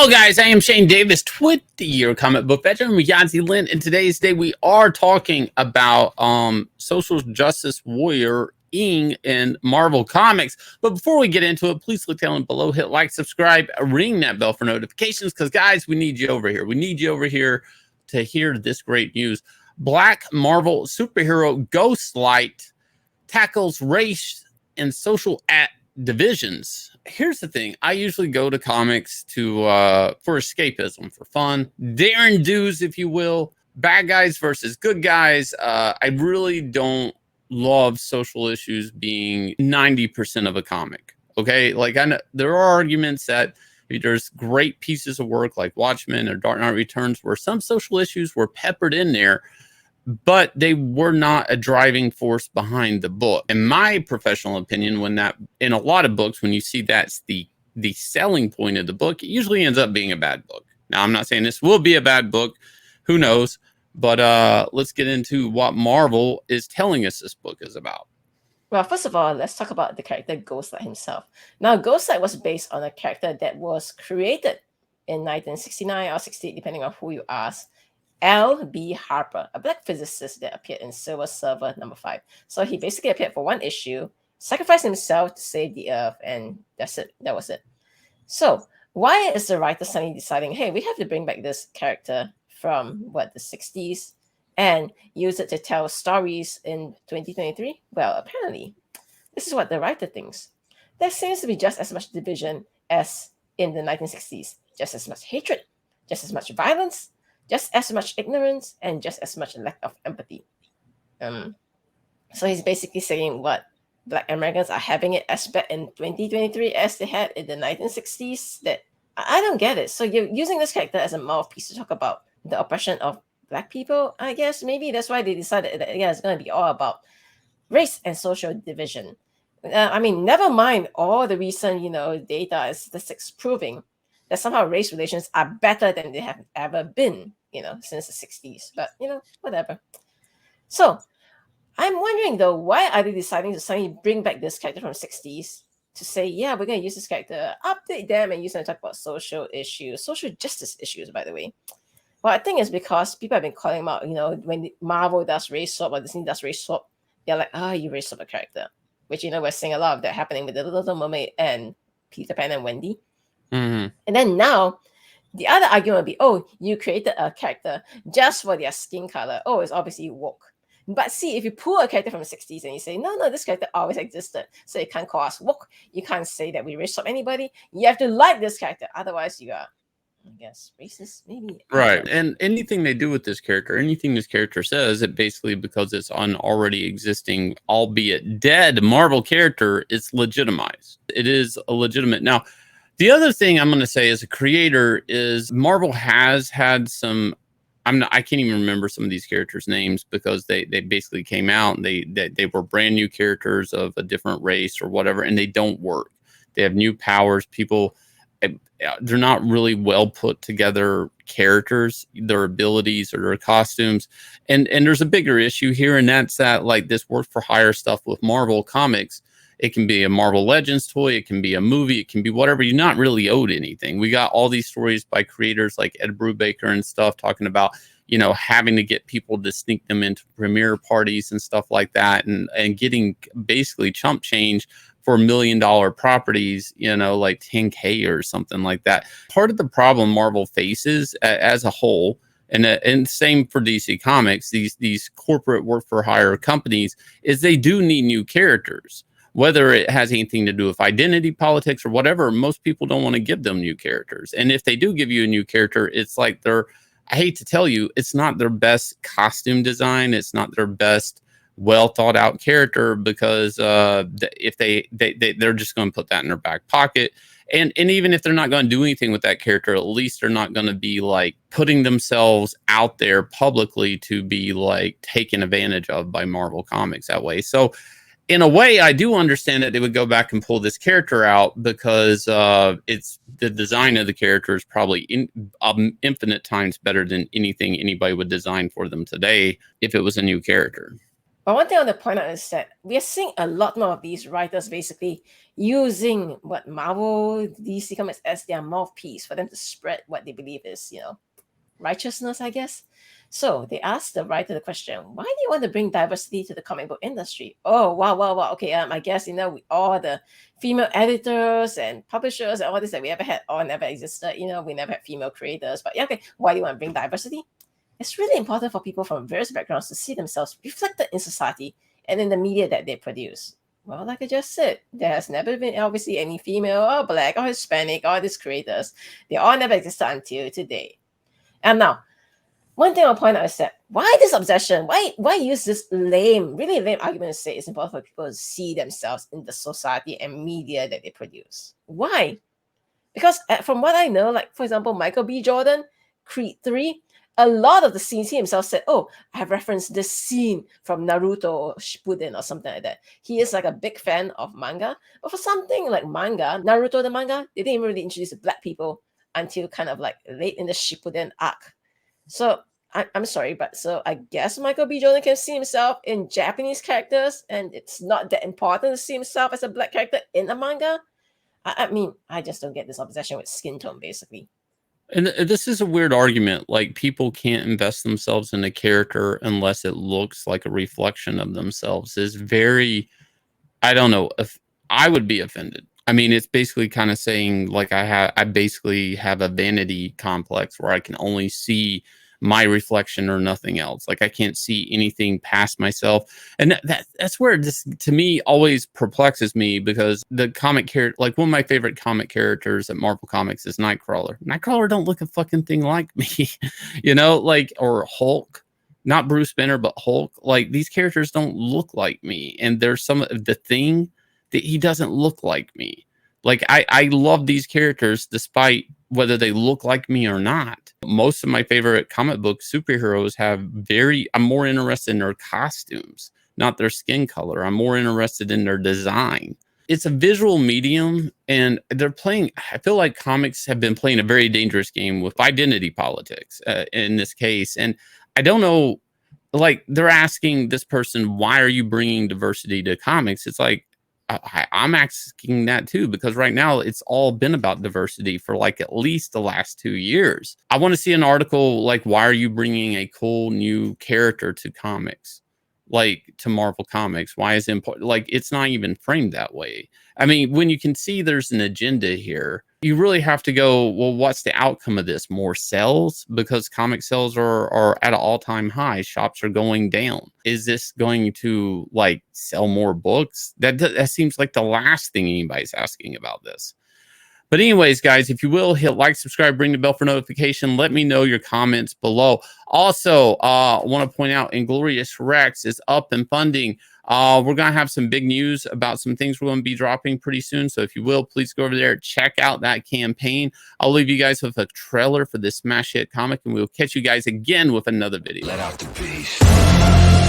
Hello guys, I am Shane Davis, 20-year comic book veteran with Yanzi Lynn, and today's day we are talking about social justice warrior Ing in Marvel Comics. But before we get into it, please click down below, hit like, subscribe, ring that bell for notifications, because guys, we need you over here. We need you over here to hear this great news. Black Marvel superhero Ghostlight tackles race and social divisions. Here's the thing. I usually go to comics to for escapism, for fun, daring do's, if you will. Bad guys versus good guys. I really don't love social issues being 90% of a comic. Okay, like I know there are arguments that there's great pieces of work like Watchmen or Dark Knight Returns where some social issues were peppered in there, but they were not a driving force behind the book. In my professional opinion, when that, in a lot of books, when you see that's the selling point of the book, it usually ends up being a bad book. Now, I'm not saying this will be a bad book. Who knows? But let's get into what Marvel is telling us this book is about. Well, first of all, let's talk about the character Ghostlight himself. Now, Ghostlight was based on a character that was created in 1969 or 68, depending on who you ask. L.B. Harper, a black physicist that appeared in Silver Surfer #5. So he basically appeared for one issue, sacrificed himself to save the Earth, and that's it. That was it. So why is the writer suddenly deciding, hey, we have to bring back this character from, the 60s and use it to tell stories in 2023? Well, apparently, this is what the writer thinks. There seems to be just as much division as in the 1960s, just as much hatred, just as much violence, just as much ignorance, and just as much lack of empathy. So he's basically saying what Black Americans are having it as bad in 2023 as they had in the 1960s. That I don't get it. So you're using this character as a mouthpiece to talk about the oppression of Black people. I guess maybe that's why they decided that it's going to be all about race and social division. I mean, never mind all the recent, data and statistics proving that somehow race relations are better than they have ever been, since the 60s. But, whatever. So I'm wondering, though, why are they deciding to suddenly bring back this character from the 60s to say, yeah, we're going to use this character, update them, and use them to talk about social issues, social justice issues, by the way. Well, I think it's because people have been calling them out, when Marvel does race swap or Disney does race swap, they're like, you race swap a character. Which, we're seeing a lot of that happening with The Little Mermaid and Peter Pan and Wendy. Mm-hmm. And then now, the other argument would be, you created a character just for their skin color. It's obviously woke. But see, if you pull a character from the 60s and you say, no, this character always existed, so you can't call us woke. You can't say that we race swap anybody. You have to like this character. Otherwise, you are, I guess, racist, maybe. Right. And anything they do with this character, anything this character says, it basically, because it's an already existing, albeit dead Marvel character, it's legitimized. It is a legitimate. Now, the other thing I'm going to say as a creator is Marvel has had some, I can't even remember some of these characters' names because they basically came out and they were brand new characters of a different race or whatever, and they don't work. They have new powers. People, they're not really well put together characters, their abilities or their costumes. And there's a bigger issue here, and that's that, like, this work for hire stuff with Marvel Comics. It can be a Marvel Legends toy. It can be a movie. It can be whatever. You're not really owed anything. We got all these stories by creators like Ed Brubaker and stuff talking about, having to get people to sneak them into premiere parties and stuff like that, and getting basically chump change for $1 million properties, like 10K or something like that. Part of the problem Marvel faces as a whole, and same for DC Comics, these corporate work for hire companies, is they do need new characters. Whether it has anything to do with identity politics or whatever, most people don't want to give them new characters. And if they do give you a new character, it's like I hate to tell you, it's not their best costume design. It's not their best well thought out character, because if they're just going to put that in their back pocket. And even if they're not going to do anything with that character, at least they're not going to be like putting themselves out there publicly to be like taken advantage of by Marvel Comics that way. So in a way, I do understand that they would go back and pull this character out, because it's the design of the character is probably infinite times better than anything anybody would design for them today if it was a new character. But one thing I want to point out is that we are seeing a lot more of these writers basically using what Marvel, DC Comics as their mouthpiece for them to spread what they believe is, righteousness, I guess. So they asked the writer the question, why do you want to bring diversity to the comic book industry? Oh, wow. Okay, I guess, we all the female editors and publishers and all this that we ever had all never existed. We never had female creators. But yeah, okay, why do you want to bring diversity? It's really important for people from various backgrounds to see themselves reflected in society and in the media that they produce. Well, like I just said, there has never been obviously any female or black or Hispanic or these creators. They all never existed until today. And now, one thing I'll point out is that why this obsession? Why use this really lame argument to say it's important for people to see themselves in the society and media that they produce? Why? Because from what I know, like for example, Michael B. Jordan, Creed 3, a lot of the scenes he himself said, oh, I have referenced this scene from Naruto or Shippuden or something like that. He is like a big fan of manga. But for something like manga, Naruto the manga, they didn't even really introduce black people until kind of like late in the Shippuden arc. So I'm sorry, but so I guess Michael B. Jordan can see himself in Japanese characters, and it's not that important to see himself as a black character in a manga. I mean, I just don't get this obsession with skin tone, basically. And this is a weird argument. Like, people can't invest themselves in a character unless it looks like a reflection of themselves. Is very, I don't know, if I would be offended. I mean, it's basically kind of saying like I basically have a vanity complex where I can only see my reflection or nothing else. Like, I can't see anything past myself. And that's where this, to me, always perplexes me, because the comic character, like one of my favorite comic characters at Marvel Comics is Nightcrawler. Nightcrawler don't look a fucking thing like me, like, or Hulk. Not Bruce Banner, but Hulk. Like, these characters don't look like me. And there's some of the thing that he doesn't look like me. Like, I love these characters despite whether they look like me or not. Most of my favorite comic book superheroes I'm more interested in their costumes, not their skin color. I'm more interested in their design. It's a visual medium, and I feel like comics have been playing a very dangerous game with identity politics in this case. And I don't know, like, they're asking this person, why are you bringing diversity to comics? It's like, I'm asking that too, because right now it's all been about diversity for like at least the last 2 years. I want to see an article like, why are you bringing a cool new character to comics, like to Marvel Comics? Why is it important? Like, it's not even framed that way. I mean, when you can see there's an agenda here, you really have to go, well, what's the outcome of this? More sales? Because comic sales are at an all-time high. Shops are going down. Is this going to like sell more books? That seems like the last thing anybody's asking about this. But anyways, guys, if you will, hit like, subscribe, ring the bell for notification. Let me know your comments below. Also, I want to point out Inglorious Rex is up and funding. We're going to have some big news about some things we're going to be dropping pretty soon. So if you will, please go over there, check out that campaign. I'll leave you guys with a trailer for this smash hit comic, and we'll catch you guys again with another video. Let out the beast.